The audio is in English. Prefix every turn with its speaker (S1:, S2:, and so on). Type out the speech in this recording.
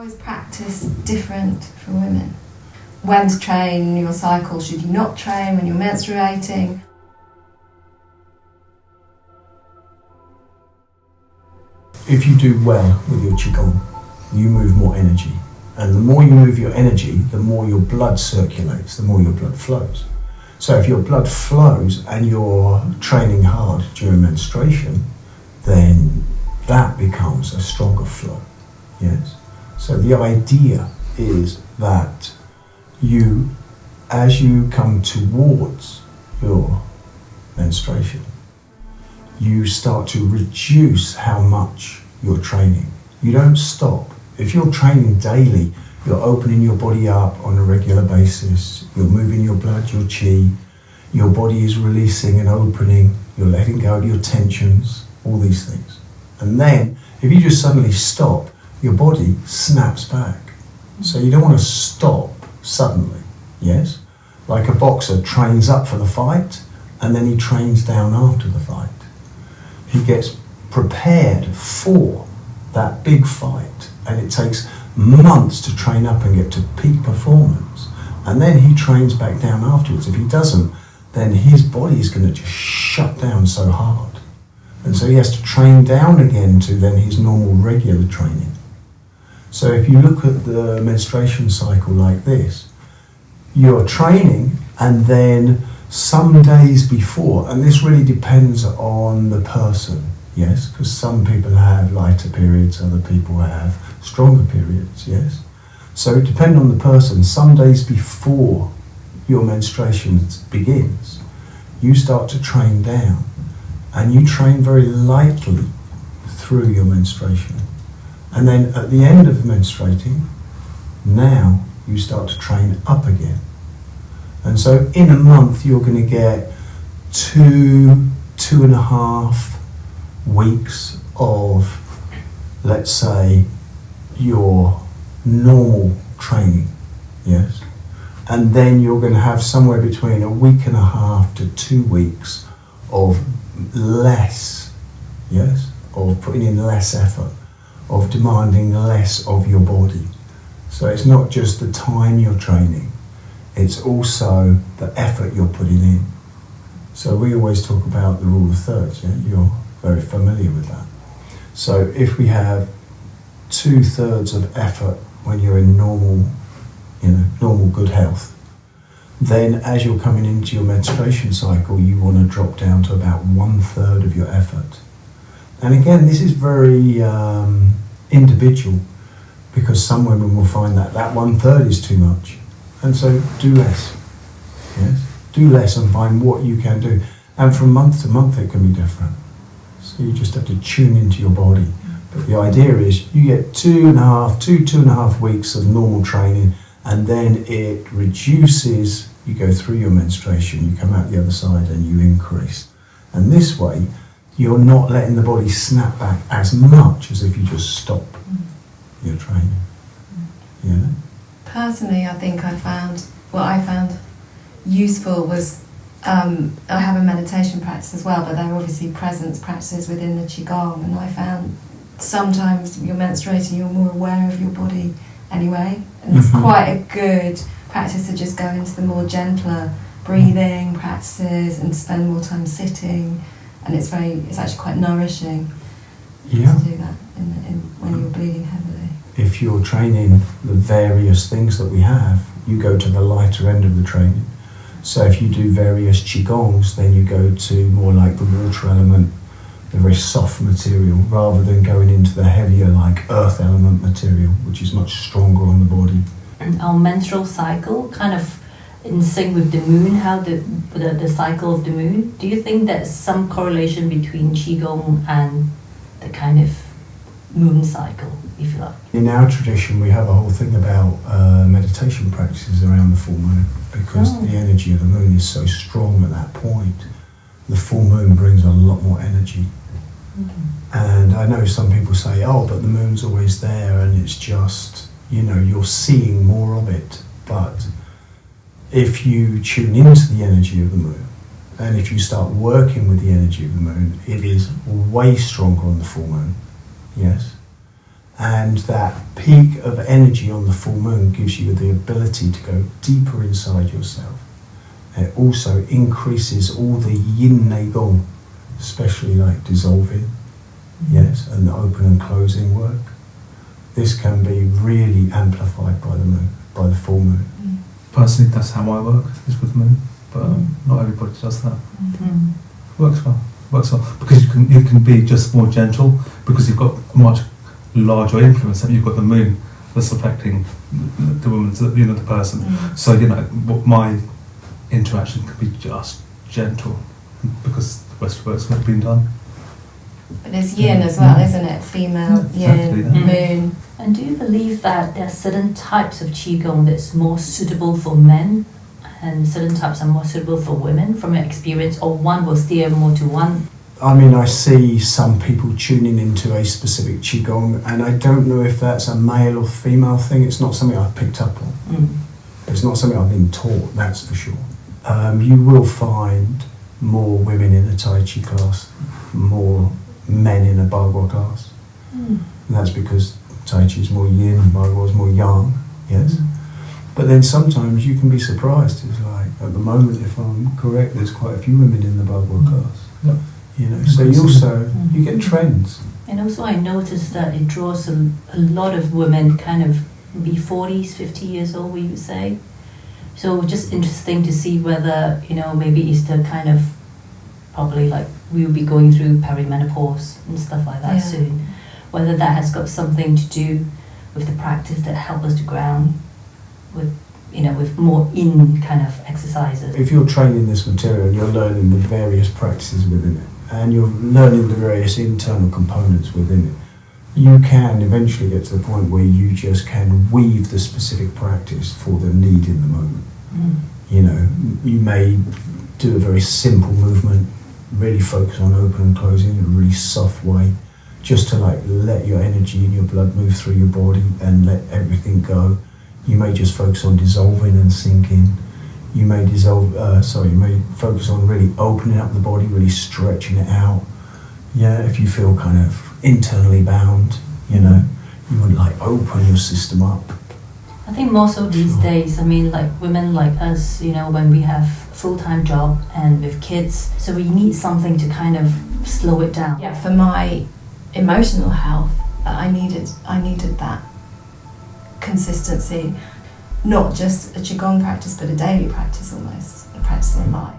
S1: is practice different for women? When to train your cycle? Should you not train when you're menstruating?
S2: If you do well with your Qigong, you move more energy. And the more you move your energy, the more your blood circulates, the more your blood flows. So if your blood flows and you're training hard during menstruation, then that becomes a stronger flow. Yes? So the idea is that you, as you come towards your menstruation, you start to reduce how much you're training. You don't stop. If you're training daily, you're opening your body up on a regular basis, you're moving your blood, your qi, your body is releasing and opening, you're letting go of your tensions, all these things. And then, if you just suddenly stop, your body snaps back. So you don't want to stop suddenly, yes? Like a boxer trains up for the fight, and then he trains down after the fight. He gets prepared for that big fight, and it takes months to train up and get to peak performance. And then he trains back down afterwards. If he doesn't, then his body is going to just shut down so hard. And so he has to train down again to then his normal regular training. So if you look at the menstruation cycle like this, you're training and then some days before, and this really depends on the person, yes, because some people have lighter periods, other people have stronger periods, yes. So it depends on the person. Some days before your menstruation begins, you start to train down, and you train very lightly through your menstruation. And then at the end of menstruating, now you start to train up again. And so in a month, you're going to get 2.5 weeks of, let's say, your normal training, yes? And then you're going to have somewhere between 1.5 weeks to 2 weeks of less, yes? Of putting in less effort, of demanding less of your body. So it's not just the time you're training, it's also the effort you're putting in. So we always talk about the rule of thirds, yeah? You're very familiar with that. So if we have 2/3 of effort when you're in normal good health, then as you're coming into your menstruation cycle, you want to drop down to about 1/3 of your effort. And again, this is very individual, because some women will find that 1/3 is too much. And so do less, yes? Do less and find what you can do. And from month to month it can be different. So you just have to tune into your body. But the idea is you get 2.5 weeks of normal training, and then it reduces, you go through your menstruation, you come out the other side and you increase. And this way, you're not letting the body snap back as much as if you just stop your training. You know?
S1: Personally, I think what I found useful was, I have a meditation practice as well, but they're obviously presence practices within the Qigong, and I found sometimes you're menstruating, you're more aware of your body anyway, and it's quite a good practice to just go into the more gentler breathing practices and spend more time sitting, and it's actually quite nourishing to do that when you're bleeding heavily.
S2: If you're training the various things that we have, you go to the lighter end of the training. So if you do various Qigongs, then you go to more like the water element, the very soft material, rather than going into the heavier like earth element material, which is much stronger on the body.
S3: Our menstrual cycle kind of in sync with the moon, how the cycle of the moon. Do you think there's some correlation between Qigong and the kind of moon cycle, if you like?
S2: In our tradition, we have a whole thing about meditation practices around the full moon, because the energy of the moon is so strong at that point. The full moon brings a lot more energy. And I know some people say, oh, but the moon's always there and it's just, you're seeing more of it. But if you tune into the energy of the moon, and if you start working with the energy of the moon, it is way stronger on the full moon, yes? And that peak of energy on the full moon gives you the ability to go deeper inside yourself. It also increases all the yin gong, especially like dissolving, yes, and the open and closing work. This can be really amplified by the moon, by the full moon.
S4: Personally, that's how I work, is with the moon, but not everybody does that. Works well, because you can be just more gentle, because you've got a much larger influence. You've got the moon that's affecting the woman, the person. So my interaction could be just gentle, because the rest of the work's not been done.
S1: But there's yin as well, isn't it? Female, yin, moon.
S3: And do you believe that there are certain types of Qigong that's more suitable for men and certain types are more suitable for women from your experience, or one will steer more to one?
S2: I mean, I see some people tuning into a specific Qigong, and I don't know if that's a male or female thing. It's not something I've picked up on. It's not something I've been taught, that's for sure. You will find more women in a Tai Chi class, more men in a Bagua class. And that's because Tai Chi is more yin and Bagua is more yang, yes. But then sometimes you can be surprised. It's like, at the moment, if I'm correct, there's quite a few women in the Bagua class.
S4: Yep.
S2: So you get trends.
S3: And also I noticed that it draws a lot of women kind of be 40s, 50 years old, we would say. So just interesting to see whether, maybe it's the kind of, probably like we will be going through perimenopause and stuff like that soon. Whether that has got something to do with the practice that help us to ground with more in kind of exercises.
S2: If you're training this material, you're learning the various practices within it, and you're learning the various internal components within it. You can eventually get to the point where you just can weave the specific practice for the need in the moment. You may do a very simple movement, really focus on open and closing in a really soft way, just to let your energy and your blood move through your body and let everything go. You may just focus on dissolving and sinking. You may you may focus on really opening up the body, really stretching it out. If you feel kind of internally bound, you would open your system up.
S3: I think more so these days, women like us, when we have full-time job and with kids, so we need something to kind of slow it down.
S1: Yeah, for my emotional health, I needed that consistency, not just a Qigong practice, but a daily practice almost, a practice in life.